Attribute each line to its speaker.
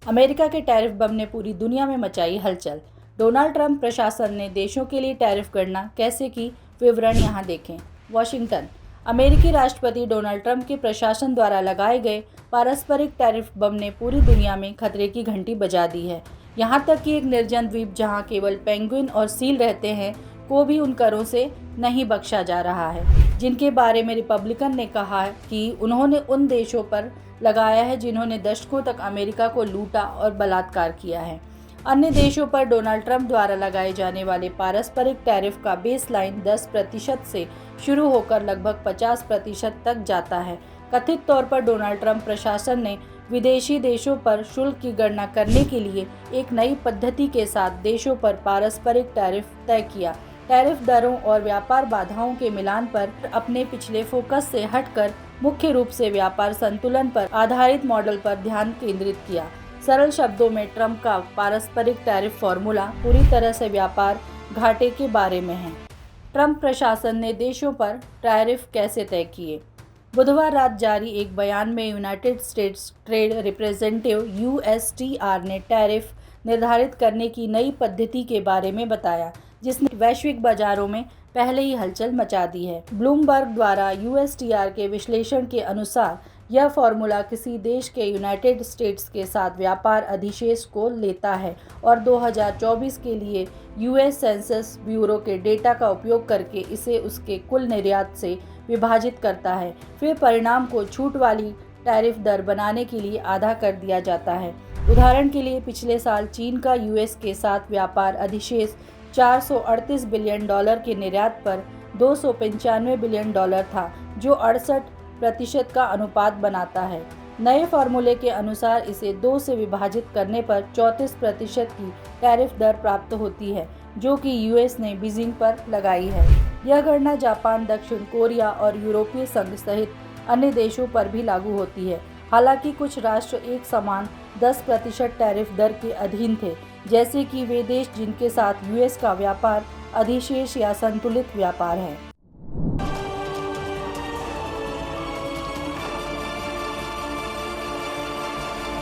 Speaker 1: America के tariff बम ने पूरी दुनिया में मचाई हलचल। डोनाल्ड ट्रंप प्रशासन ने देशों के लिए टैरिफ गणना कैसे की, विवरण यहाँ देखें। वॉशिंगटन। अमेरिकी राष्ट्रपति डोनाल्ड ट्रंप के प्रशासन द्वारा लगाए गए पारस्परिक टैरिफ बम ने पूरी दुनिया में खतरे की घंटी बजा दी है। यहाँ तक कि एक निर्जन द्वीप जहाँ केवल पेंगुइन और सील रहते हैं को भी उन करों से नहीं बख्शा जा रहा है, जिनके बारे में रिपब्लिकन ने कहा कि उन्होंने उन देशों पर लगाया है जिन्होंने दशकों तक अमेरिका को लूटा और बलात्कार किया है। अन्य देशों पर डोनाल्ड ट्रंप द्वारा लगाए जाने वाले पारस्परिक टैरिफ का बेसलाइन 10% से शुरू होकर लगभग 50% तक जाता है। कथित तौर पर डोनाल्ड ट्रंप प्रशासन ने विदेशी देशों पर शुल्क की गणना करने के लिए एक नई पद्धति के साथ देशों पर पारस्परिक टैरिफ तय किया। टैरिफ दरों और व्यापार बाधाओं के मिलान पर अपने पिछले फोकस से हटकर मुख्य रूप से व्यापार संतुलन पर आधारित मॉडल पर ध्यान केंद्रित किया। सरल शब्दों में ट्रंप का पारस्परिक टैरिफ फॉर्मूला पूरी तरह से व्यापार घाटे के बारे में है। ट्रंप प्रशासन ने देशों पर टैरिफ कैसे तय किए? बुधवार रात जारी एक बयान में United states trade representative USTR ने टैरिफ निर्धारित करने की नई पद्धति के बारे में बताया, जिसने वैश्विक बाजारों में पहले ही हलचल मचा दी है। ब्लूमबर्ग द्वारा USTR के विश्लेषण के अनुसार यह फॉर्मूला किसी देश के यूनाइटेड स्टेट्स के साथ व्यापार अधिशेष को लेता है और 2024 के लिए US सेंसस ब्यूरो के डेटा का उपयोग करके इसे उसके कुल निर्यात से विभाजित करता है। फिर परिणाम को छूट वाली टैरिफ दर बनाने के लिए आधा कर दिया जाता है। उदाहरण के लिए पिछले साल चीन का US के साथ व्यापार अधिशेष $438 बिलियन के निर्यात पर $295 बिलियन था, जो 68% का अनुपात बनाता है। नए फार्मूले के अनुसार इसे 2 से विभाजित करने पर 34% की टैरिफ दर प्राप्त होती है, जो कि US ने बीजिंग पर लगाई है। यह गणना जापान, दक्षिण कोरिया और यूरोपीय संघ सहित अन्य देशों पर भी लागू होती है। हालांकि कुछ राष्ट्र एक समान 10% टैरिफ दर के अधीन थे, जैसे कि वे देश जिनके साथ US का व्यापार अधिशेष या संतुलित व्यापार है।